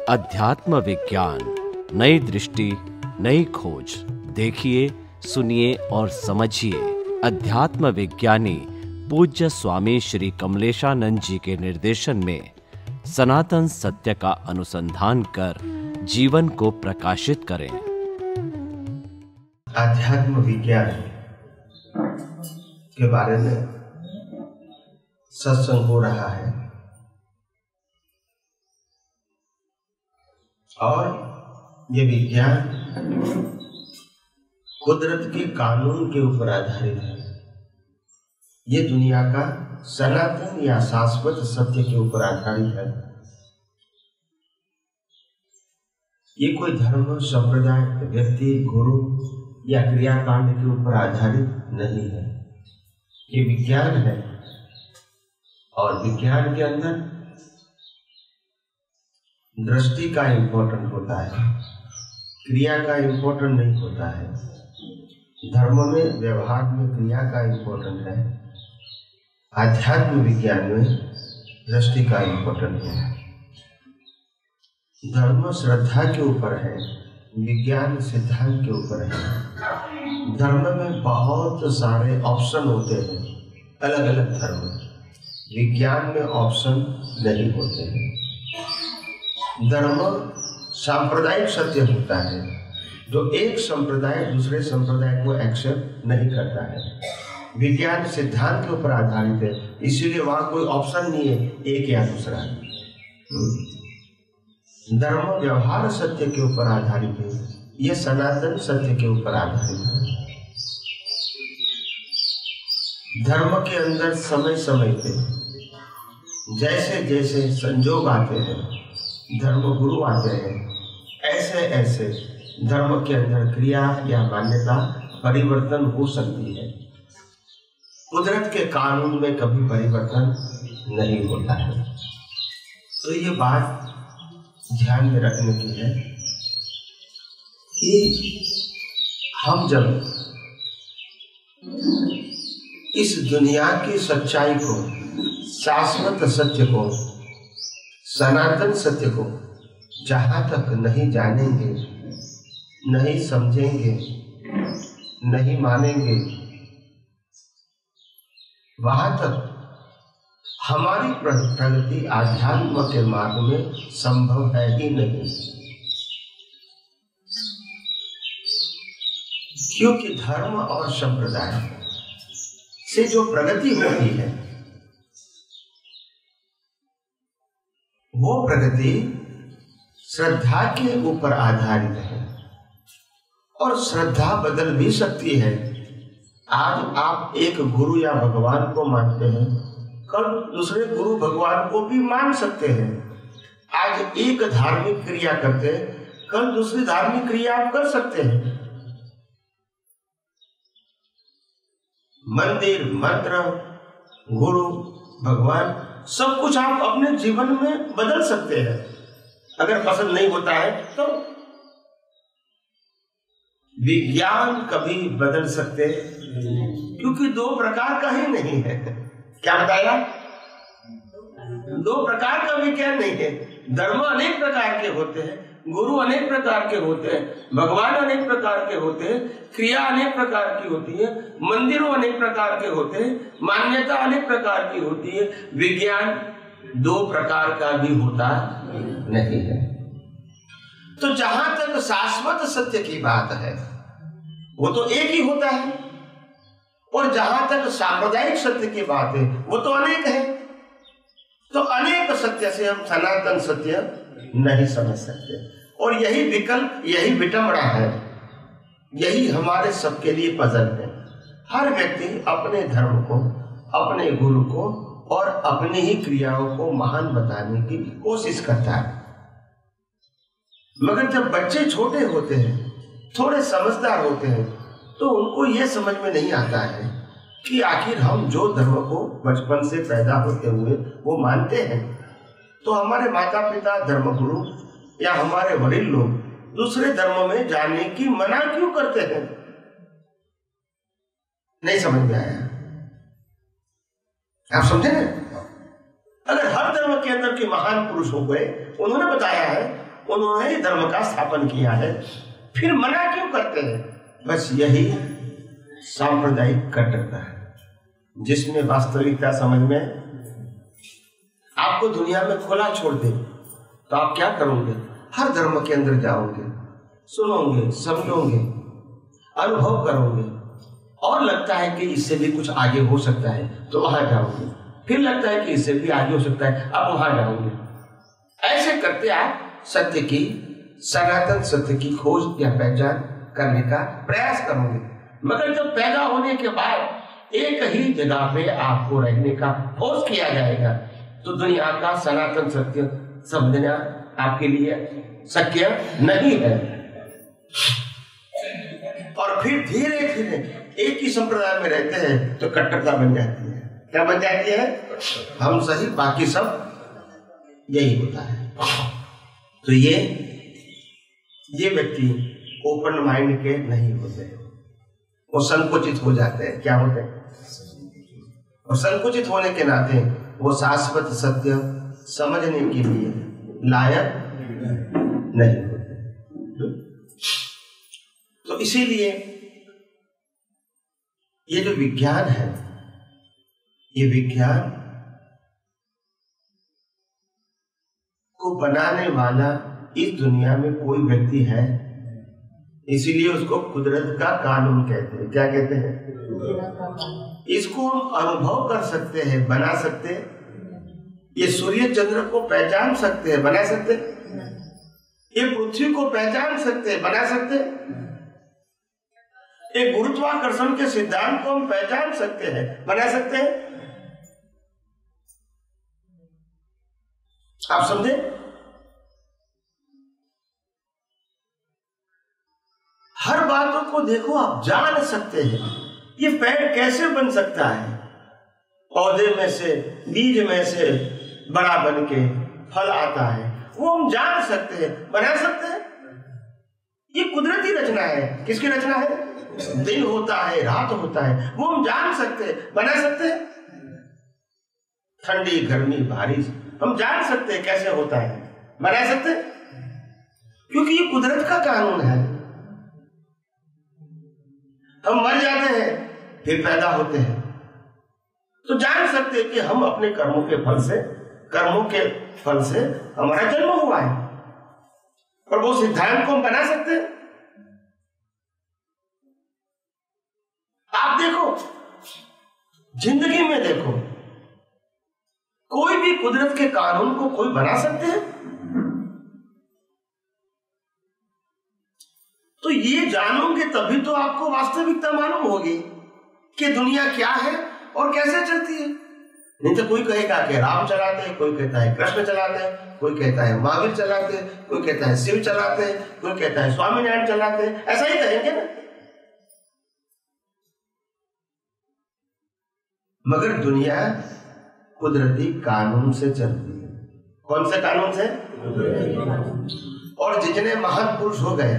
अध्यात्म विज्ञान, नई दृष्टि, नई खोज। देखिए, सुनिए और समझिए। अध्यात्म विज्ञानी पूज्य स्वामी श्री कमलेशानंद जी के निर्देशन में सनातन सत्य का अनुसंधान कर जीवन को प्रकाशित करें। अध्यात्म विज्ञान के बारे में सत्संग हो रहा है और ये विज्ञान कुदरत के कानून के ऊपर आधारित है। ये दुनिया का सनातन या शाश्वत सत्य के ऊपर आधारित है। ये कोई धर्म, संप्रदाय, व्यक्ति, गुरु या क्रियाकांड के ऊपर आधारित नहीं है। ये विज्ञान है और विज्ञान के अंदर दृष्टि का इम्पोर्टेंट होता है, क्रिया का इम्पोर्टेंट नहीं होता है। धर्म में, व्यवहार में क्रिया का इम्पोर्टेंट है। आध्यात्म विज्ञान में दृष्टि का इम्पोर्टेंट है। धर्म श्रद्धा के ऊपर है, विज्ञान सिद्धांत के ऊपर है। धर्म में बहुत सारे ऑप्शन होते हैं, अलग अलग धर्म। विज्ञान में ऑप्शन नहीं होते हैं। धर्म सांप्रदायिक सत्य होता है, जो एक संप्रदाय दूसरे संप्रदाय को एक्सेप्ट नहीं करता है। विज्ञान सिद्धांत के ऊपर आधारित है, इसीलिए वहां कोई ऑप्शन नहीं है एक या दूसरा। धर्म व्यवहार सत्य के ऊपर आधारित है, यह सनातन सत्य के ऊपर आधारित है। धर्म के अंदर समय समय पे जैसे जैसे संजोग आते हैं, धर्म गुरु आते हैं, ऐसे ऐसे धर्म के अंदर क्रिया या मान्यता परिवर्तन हो सकती है। कुदरत के कानून में कभी परिवर्तन नहीं होता है। तो ये बात ध्यान में रखने की है कि हम जब इस दुनिया की सच्चाई को, शाश्वत सत्य को, सनातन सत्य को जहां तक नहीं जानेंगे, नहीं समझेंगे, नहीं मानेंगे, वहां तक हमारी प्रगति आध्यात्म के मार्ग में संभव है ही नहीं। क्योंकि धर्म और संप्रदाय से जो प्रगति होती है, वो प्रगति श्रद्धा के ऊपर आधारित है और श्रद्धा बदल भी सकती है। आज आप एक गुरु या भगवान को मानते हैं, कल दूसरे गुरु भगवान को भी मान सकते हैं। आज एक धार्मिक क्रिया करते हैं, कल दूसरी धार्मिक क्रिया आप कर सकते हैं। मंदिर, मंत्र, गुरु, भगवान सब कुछ आप अपने जीवन में बदल सकते हैं। अगर पसंद नहीं होता है तो विज्ञान कभी बदल सकते, क्योंकि दो प्रकार का ही नहीं है। क्या बताया? दो प्रकार का विज्ञान नहीं है। धर्म अनेक प्रकार के होते हैं, गुरु अनेक प्रकार के होते हैं, भगवान अनेक प्रकार के होते हैं, क्रिया अनेक प्रकार की होती है, मंदिरों अनेक प्रकार के होते हैं, मान्यता अनेक प्रकार की होती है। विज्ञान दो प्रकार का भी होता नहीं है। तो जहां तक शाश्वत सत्य की बात है, वो तो एक ही होता है, और जहां तक सांप्रदायिक सत्य की बात है, वो तो अनेक है। तो अनेक सत्य से हम सनातन सत्य नहीं समझ सकते, और यही विकल्प, यही विडंबना है, यही हमारे सबके लिए पजल है। हर व्यक्ति अपने धर्म को, अपने गुरु को और अपनी ही क्रियाओं को महान बताने की कोशिश करता है। मगर जब बच्चे छोटे होते हैं, थोड़े समझदार होते हैं, तो उनको यह समझ में नहीं आता है कि आखिर हम जो धर्म को बचपन से पैदा होते हुए वो मानते हैं, तो हमारे माता पिता, धर्मगुरु या हमारे वडील लोग दूसरे धर्म में जाने की मना क्यों करते हैं? नहीं समझ में आया? आप समझे ना? अगर हर धर्म के अंदर के महान पुरुष हो गए, उन्होंने बताया है, उन्होंने धर्म का स्थापन किया है, फिर मना क्यों करते हैं? बस यही सांप्रदायिक कट्टरता है, जिसमें वास्तविकता समझ में आपको दुनिया में खुला छोड़ दे तो आप क्या करोगे? हर धर्म के अंदर जाओगे, सुनोगे, समझोगे, अनुभव करोगे, और लगता है कि इससे भी कुछ आगे हो सकता है तो वहां जाओगे, फिर लगता है कि इससे भी आगे हो सकता है, आप वहां जाओगे। ऐसे करते आप सत्य की, सनातन सत्य की खोज या पहचान करने का प्रयास करोगे। मगर जब पैदा होने के बाद एक ही जगह पे आपको रहने का फोर्स किया जाएगा तो दुनिया का सनातन सत्य समझना आपके लिए शक्य नहीं है। और फिर धीरे धीरे एक ही संप्रदाय में रहते हैं तो कट्टरता बन जाती है। क्या बन जाती है? हम सही, बाकी सब यही होता है। तो ये व्यक्ति ओपन माइंड के नहीं होते, वो संकुचित हो जाते हैं। क्या होते हैं? और संकुचित होने के नाते वो शाश्वत सत्य समझने के लिए लायक नहीं होते। तो इसीलिए ये जो विज्ञान है, ये विज्ञान को बनाने वाला इस दुनिया में कोई व्यक्ति है, इसीलिए उसको कुदरत का कानून कहते हैं। क्या कहते हैं? इसको हम अनुभव कर सकते हैं, बना सकते हैं। ये सूर्य चंद्र को पहचान सकते हैं, बना सकते हैं। ये पृथ्वी को पहचान सकते हैं, बना सकते हैं। एक गुरुत्वाकर्षण के सिद्धांत को हम पहचान सकते हैं, बना सकते हैं। आप समझे? हर बातों को देखो, आप जान सकते हैं। ये पेड़ कैसे बन सकता है? पौधे में से, बीज में से बड़ा बन के फल आता है, वो हम जान सकते हैं, बना सकते हैं। ये कुदरती रचना है। किसकी रचना है? दिन होता है, रात होता है, वो हम जान सकते हैं, बना सकते हैं। ठंडी, गर्मी, बारिश हम जान सकते हैं कैसे होता है, बना सकते हैं, क्योंकि ये कुदरत का कानून है। हम मर जाते हैं, फिर पैदा होते हैं, तो जान सकते हैं कि हम अपने कर्मों के फल से हमारा जन्म हुआ है। और वो सिद्धांत को हम बना सकते हैं। आप देखो, जिंदगी में देखो, कोई भी कुदरत के कानून को कोई बना सकते हैं? तो ये जानोगे तभी तो आपको वास्तविकता मालूम होगी कि दुनिया क्या है और कैसे चलती है। नहीं तो कोई कहेगा कि राम चलाते हैं, कोई कहता है कृष्ण चलाते हैं, कोई कहता है महावीर चलाते हैं, कोई कहता है शिव चलाते हैं, कोई कहता है स्वामीनारायण चलाते हैं, ऐसा ही कहेंगे ना। मगर दुनिया कुदरती कानून से चलती है। कौन से कानून से? और जितने महान पुरुष हो गए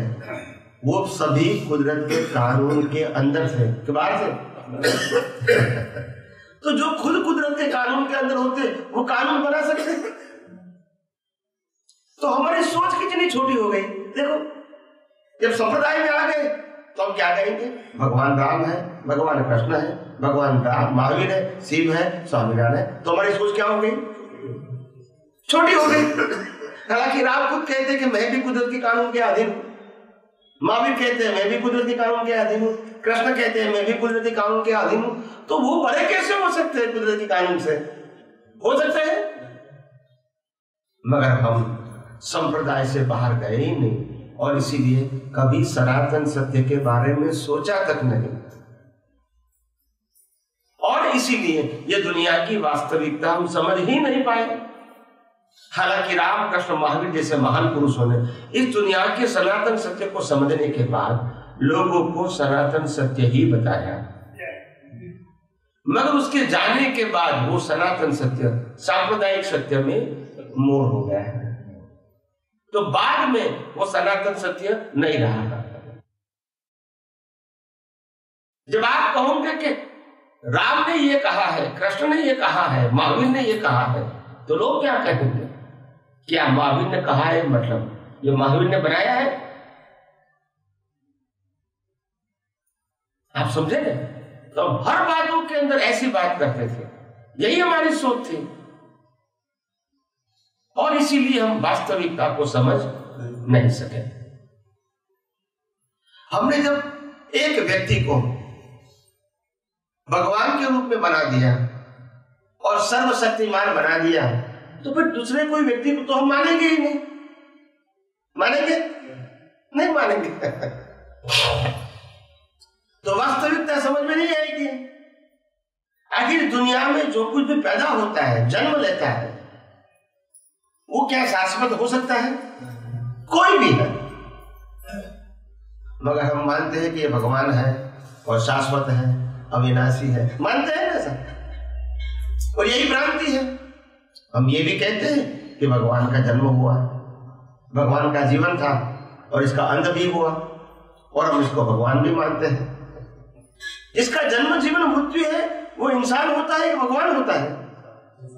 वो सभी कुदरत के कानून के अंदर से, के बाहर से। तो जो खुद कुदरत के कानून के अंदर होते वो कानून बना सकते। तो हमारी सोच कितनी छोटी हो गई। देखो, जब संप्रदाय में आ गए तो हम क्या कहेंगे? भगवान राम है, भगवान कृष्ण है, भगवान राम महावीर है, शिव है, स्वामीनारायण है। तो हमारी सोच क्या हो गई? छोटी हो गई। हालांकि राम खुद कहते हैं कि मैं भी कुदरत के कानून के अधीन हूं, महावीर कहते हैं मैं भी कुदरती कानून के अधीन हूं, कृष्ण कहते हैं मैं भी कुदरती कानून के अधीन हूं। तो वो बड़े कैसे हो सकते हैं कुदरती कानून से? हो सकते हैं, मगर हम संप्रदाय से बाहर गए ही नहीं, और इसीलिए कभी सनातन सत्य के बारे में सोचा तक नहीं, और इसीलिए ये दुनिया की वास्तविकता हम समझ ही नहीं पाए। हालांकि राम कृष्ण महावीर जैसे महान पुरुषों ने इस दुनिया के सनातन सत्य को समझने के बाद लोगों को सनातन सत्य ही बताया, मगर उसके जाने के बाद वो सनातन सत्य सांप्रदायिक सत्य में मोड़ हो गया है। तो बाद में वो सनातन सत्य नहीं रहा। जब आप कहोगे कि राम ने ये कहा है, कृष्ण ने ये कहा है, महावीर ने ये कहा है, तो लोग क्या कहेंगे? क्या महावीर ने कहा है, मतलब ये महावीर ने बनाया है? आप समझे ना? तो हर बातों के अंदर ऐसी बात करते थे, यही हमारी सोच थी, और इसीलिए हम वास्तविकता को समझ नहीं सके। हमने जब एक व्यक्ति को भगवान के रूप में बना दिया और सर्वशक्तिमान बना दिया, तो फिर दूसरे कोई व्यक्ति को तो हम मानेंगे ही नहीं। मानेंगे? नहीं मानेंगे। तो वास्तविकता समझ में नहीं आएगी। आखिर दुनिया में जो कुछ भी पैदा होता है, जन्म लेता है, वो क्या शाश्वत हो सकता है? कोई भी है। मगर हम मानते हैं कि ये भगवान है और शाश्वत है, अविनाशी है, मानते हैं ना सब। और यही भ्रांति है। हम ये भी कहते हैं कि भगवान का जन्म हुआ, भगवान का जीवन था और इसका अंत भी हुआ, और हम इसको भगवान भी मानते हैं। इसका जन्म जीवन मृत्यु है, वो इंसान होता है कि भगवान होता है?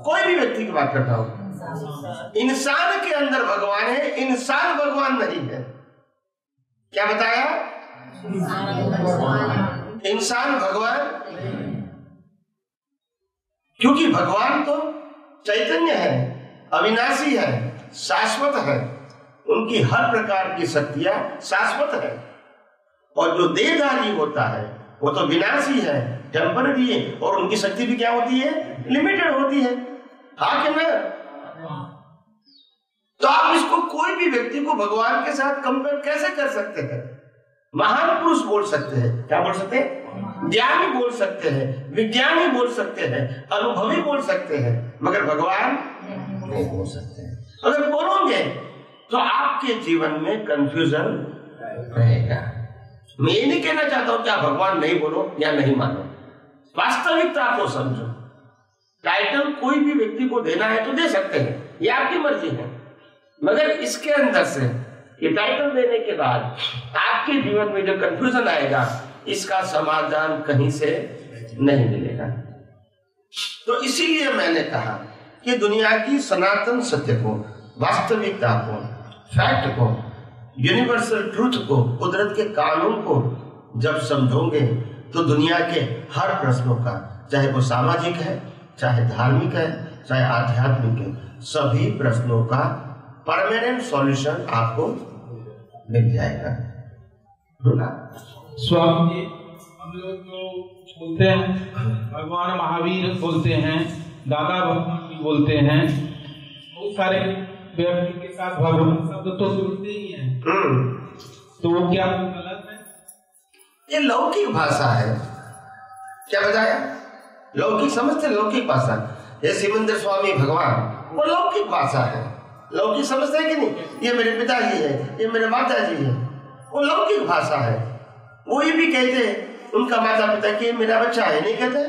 कोई भी व्यक्ति की बात करता हूं, इंसान के अंदर भगवान है, इंसान भगवान नहीं है। क्या बताया? इंसान भगवान, क्योंकि भगवान तो चैतन्य है, अविनाशी है, शाश्वत है, उनकी हर प्रकार की शक्तियां शाश्वत है। और जो देहधारी होता है वो तो विनाशी है, टेम्पररी है, और उनकी शक्ति भी क्या होती है? लिमिटेड होती है। हाँ कि ना? तो आप इसको, कोई भी व्यक्ति को भगवान के साथ कंपेयर कैसे कर सकते हैं? महान पुरुष बोल सकते हैं, क्या बोल सकते हैं? ज्ञानी बोल सकते हैं, विज्ञानी बोल सकते हैं, अनुभवी बोल सकते हैं, मगर भगवान नहीं बोल सकते हैं। अगर बोलोगे तो आपके जीवन में कंफ्यूजन रहेगा। मैं ये नहीं कहना चाहता हूं कि आप भगवान नहीं बोलो या नहीं मानो, वास्तविकता को समझो। टाइटल कोई भी व्यक्ति को देना है तो दे सकते हैं, ये आपकी मर्जी है, मगर इसके अंदर से ये टाइटल देने के बाद आपके जीवन में जो कंफ्यूजन आएगा, इसका समाधान कहीं से नहीं मिलेगा। तो इसीलिए मैंने कहा कि दुनिया की सनातन सत्य को, वास्तविकता को, फैक्ट को, यूनिवर्सल ट्रूथ को, कुदरत के कानून को जब समझोगे तो दुनिया के हर प्रश्नों का, चाहे वो सामाजिक है, चाहे धार्मिक है, चाहे आध्यात्मिक है, सभी प्रश्नों का परमानेंट सॉल्यूशन आपको मिल जाएगा। स्वामी जी, हम लोग जो बोलते हैं भगवान महावीर बोलते हैं, दादा भगवान भी बोलते हैं, बहुत सारे व्यक्ति के साथ भगवान शब्द तो जुड़ते ही हैं, तो वो क्या गलत है? ये लौकिक भाषा है। क्या बताया? लौकिक समझते, लौकिक भाषा। ये सिमंदर स्वामी भगवान, वो लौकिक भाषा है। लौकिक समझते हैं कि नहीं? ये मेरे पिताजी है, ये मेरे माता जी है, वो लौकिक भाषा है। वो ये भी कहते हैं उनका माता पिता कि मेरा बच्चा है, नहीं कहते?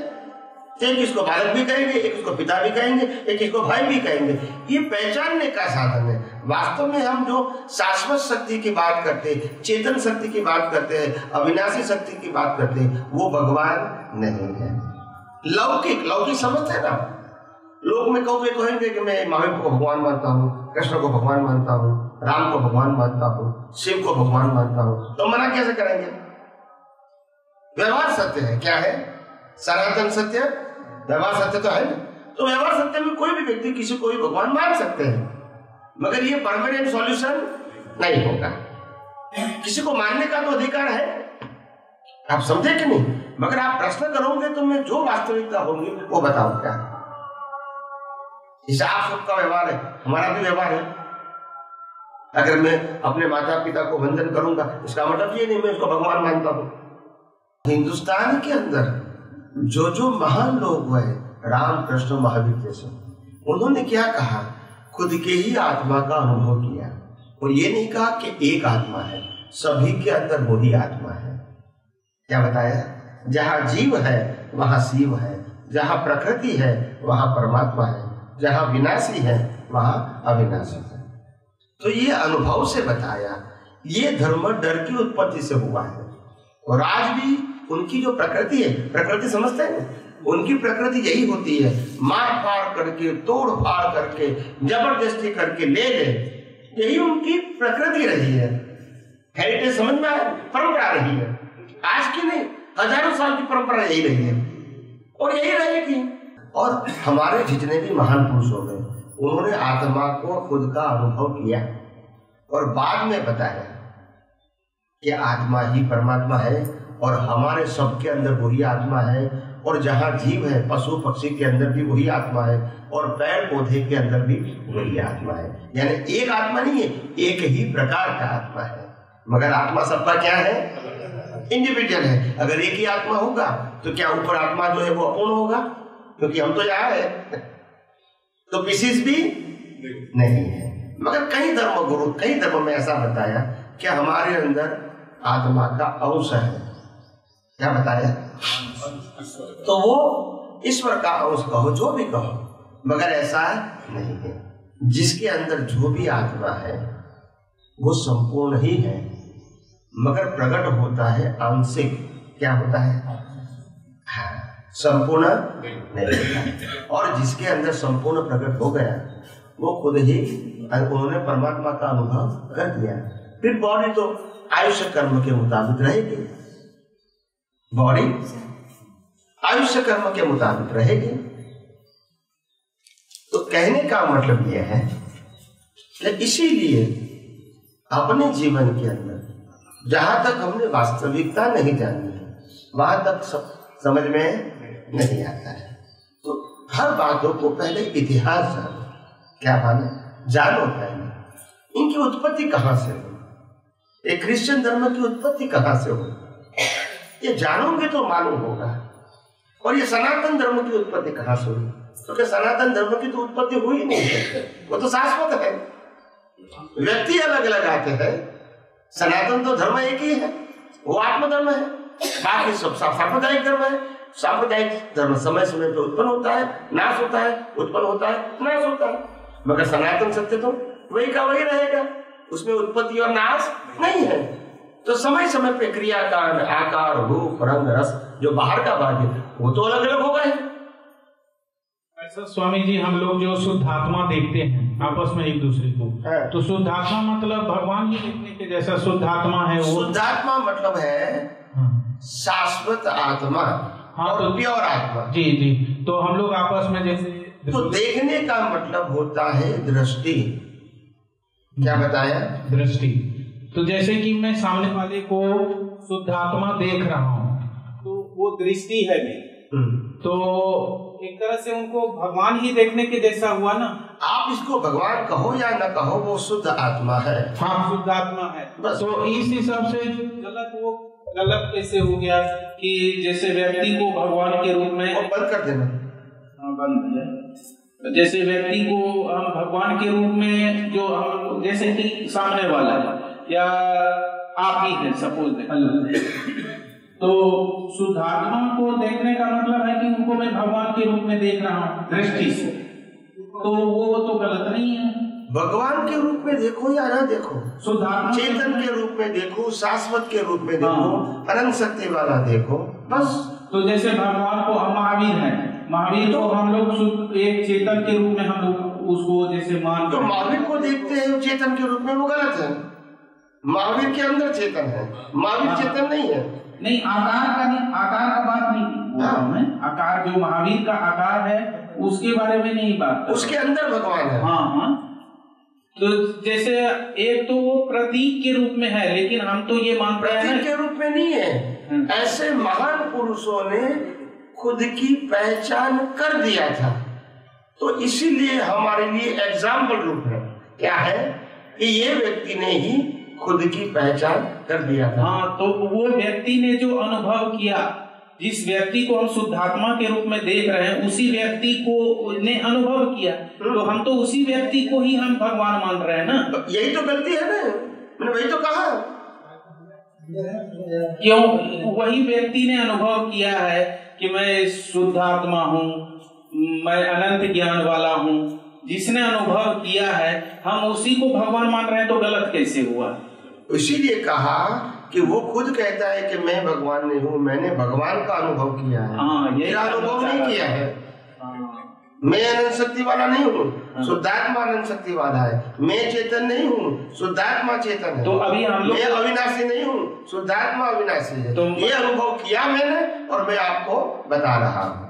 एक इसको बालक भी कहेंगे, एक इसको पिता भी कहेंगे, एक इसको भाई भी कहेंगे। ये पहचानने का साधन है। वास्तव में हम जो शाश्वत शक्ति की बात करते हैं, चेतन शक्ति की बात करते हैं, अविनाशी शक्ति की बात करते हैं, वो भगवान नहीं है। लौकिक, लौकिक समझते हैं ना? लोग में कहेंगे कि मैं महावीर को भगवान मानता हूँ, कृष्ण को भगवान मानता हूँ, राम को भगवान मानता हूँ, शिव को भगवान मानता हूँ, तो मना कैसे करेंगे? व्यवहार सत्य है, क्या है? सनातन सत्य, व्यवहार सत्य तो है ना। तो व्यवहार सत्य में कोई भी व्यक्ति किसी को भी भगवान मान सकते हैं, मगर ये परमानेंट सॉल्यूशन नहीं होगा। किसी को मानने का तो अधिकार है, आप समझे कि नहीं? मगर आप प्रश्न करोगे तो मैं जो वास्तविकता होंगी वो बताऊंगा। इसे आप सबका व्यवहार है, हमारा भी व्यवहार है। अगर मैं अपने माता पिता को वंदन करूंगा, इसका मतलब ये नहीं मैं उसको भगवान मानता हूं। हिंदुस्तान के अंदर जो जो महान लोग हुए, राम कृष्ण महावीर जैसे, उन्होंने क्या कहा? खुद के ही आत्मा का अनुभव किया, और ये नहीं कहा कि एक आत्मा है, सभी के अंदर वही आत्मा है। क्या बताया? जहां जीव है वहां शिव है, जहां प्रकृति है वहां परमात्मा है, जहां विनाशी है वहां अविनाशी है। तो ये अनुभव से बताया। ये धर्म डर की उत्पत्ति से हुआ है, और आज भी उनकी जो प्रकृति है, प्रकृति समझते हैं, उनकी प्रकृति यही होती है, मार फाड़ करके, तोड़ फाड़ करके, जबरदस्ती करके ले ले, यही उनकी प्रकृति रही है। हेरिटेज समझ में आया? परंपरा रही है, आज की नहीं, हजारों साल की परंपरा यही रही है और यही रहेगी। और हमारे जितने भी महान पुरुष हो गए, उन्होंने आत्मा को खुद का अनुभव किया और बाद में बताया कि आत्मा ही परमात्मा है और हमारे सबके अंदर वही आत्मा है, और जहाँ जीव है, पशु पक्षी के अंदर भी वही आत्मा है, और पेड़ पौधे के अंदर भी वही आत्मा है। यानी एक आत्मा नहीं है, एक ही प्रकार का आत्मा है, मगर आत्मा सबका क्या है? इंडिविजुअल है। अगर एक ही आत्मा होगा तो क्या ऊपर आत्मा जो है वो अपूर्ण होगा? क्योंकि हम तो यहाँ है, तो पीसीस भी नहीं है। मगर कई धर्मगुरु, कई धर्मों में ऐसा बताया कि हमारे अंदर आत्मा का अंश है। क्या बताया? तो वो ईश्वर का अंश कहो, जो भी कहो, मगर ऐसा नहीं है। जिसके अंदर जो भी आत्मा है वो संपूर्ण ही है, मगर प्रकट होता है आंशिक। क्या होता है? संपूर्ण नहीं होता। और जिसके अंदर संपूर्ण प्रकट हो गया वो खुद ही, उन्होंने परमात्मा का अनुभव कर दिया। फिर बॉडी तो आयुष्य कर्म के मुताबिक रहेगी, बॉडी आयुष्य कर्म के मुताबिक रहेगी। तो कहने का मतलब यह है कि इसीलिए अपने जीवन के अंदर जहां तक हमने वास्तविकता नहीं जानी है, वहां तक समझ में नहीं आता है। तो हर बातों को पहले इतिहास जानो। क्या माने? जानो पहले इनकी उत्पत्ति कहां से हुई, एक क्रिश्चियन धर्म की उत्पत्ति कहां से हुई, ये जानोगे तो मालूम होगा। और ये सनातन धर्म की उत्पत्ति कहां से हुई, क्योंकि सनातन धर्म की तो उत्पत्ति हुई नहीं है, वो तो शाश्वत है। व्यक्ति अलग अलग आते हैं, सनातन तो धर्म एक ही है, वो आत्मधर्म है। बाकी सब सांप्रदायिक धर्म है। सांप्रदायिक धर्म समय समय पे उत्पन्न होता है, नाश होता है, उत्पन्न होता है, नाश होता है। मगर सनातन सत्य तो वही का वही रहेगा, उसमें उत्पत्ति और नाश नहीं है। तो समय समय पे क्रियाकांड, आकार, रूप, रंग, रस, जो बाहर का भाग है वो तो अलग अलग होगा ही। ऐसा स्वामी जी, हम लोग जो शुद्ध आत्मा देखते हैं आपस में एक दूसरे को, तो शुद्ध आत्मा मतलब भगवान ही देखने के जैसा शुद्ध आत्मा है वो। शुद्ध आत्मा मतलब है शाश्वत आत्मा। हाँ, और प्योर आत्मा। जी जी। तो हम लोग आपस में जैसे, तो देखने का मतलब होता है दृष्टि। क्या बताया? दृष्टि। तो जैसे कि मैं सामने वाले को शुद्ध आत्मा देख रहा हूँ, तो वो दृष्टि है मेरी, तो एक तरह से उनको भगवान ही देखने के जैसा हुआ ना। आप इसको भगवान कहो या न कहो, वो शुद्ध आत्मा है। हाँ, शुद्ध आत्मा है बस। तो इस हिसाब से गलत, वो गलत कैसे हो गया कि जैसे व्यक्ति को भगवान के रूप में, बंद कर देना। हाँ, बंद है। जैसे व्यक्ति को हम भगवान के रूप में, जो हम जैसे कि सामने वाला या आप ही है सपोज, तो शुद्ध आत्मा को देखने का मतलब है कि उनको मैं भगवान के रूप में देख रहा हूँ दृष्टि से, तो वो तो गलत नहीं है। भगवान के रूप में देखो या ना देखो, शुद्ध आत्मा चेतन के रूप में देखो, शाश्वत के रूप में देखो, अनंत शक्ति वाला देखो, बस। तो जैसे भगवान को हम महावीर हैं, महावीर को हम लोग एक चेतन के रूप में हम लोग उसको जैसे मान, तो महावीर को देखते हैं चेतन के रूप में, वो गलत है। महावीर के अंदर चेतन है, महावीर चेतन नहीं है। नहीं, आकार का नहीं, आकार का बात नहीं बोल रहा हूं मैं। आकार जो महावीर का आकार है उसके बारे में नहीं बात, उसके अंदर भगवान है। हाँ हाँ। तो जैसे एक तो वो प्रतीक के रूप में है, लेकिन हम तो ये मानते हैं प्रतीक के रूप में नहीं है। ऐसे महान पुरुषों ने खुद की पहचान कर दिया था, तो इसीलिए हमारे लिए एग्जाम्पल रूप है। क्या है कि ये व्यक्ति ने ही खुद की पहचान कर दिया था। हाँ, तो वो व्यक्ति ने जो अनुभव किया, जिस व्यक्ति को हम शुद्धात्मा के रूप में देख रहे हैं, उसी व्यक्ति को ने अनुभव किया, तो हम तो उसी व्यक्ति को ही हम भगवान मान रहे हैं ना। तो यही तो गलती है ना, मैंने वही तो कहा। क्यों? वही व्यक्ति ने अनुभव किया है कि मैं शुद्धात्मा हूँ, मैं अनंत ज्ञान वाला हूँ। जिसने अनुभव किया है, हम उसी को भगवान मान रहे हैं, तो गलत कैसे हुआ? इसीलिए कहा कि वो खुद कहता है कि मैं भगवान नहीं हूँ, मैंने भगवान का अनुभव किया है। हाँ, मेरा अनुभव नहीं किया है। मैं अनंत शक्ति वाला नहीं हूँ, शुद्धात्मा अनंत शक्ति वाला है। मैं चेतन नहीं हूँ, शुद्धात्मा चेतन है। तो अभी हम लोग, मैं अविनाशी नहीं हूँ, शुद्धात्मा अविनाशी है। तो ये अनुभव किया मैंने और मैं आपको बता रहा हूँ।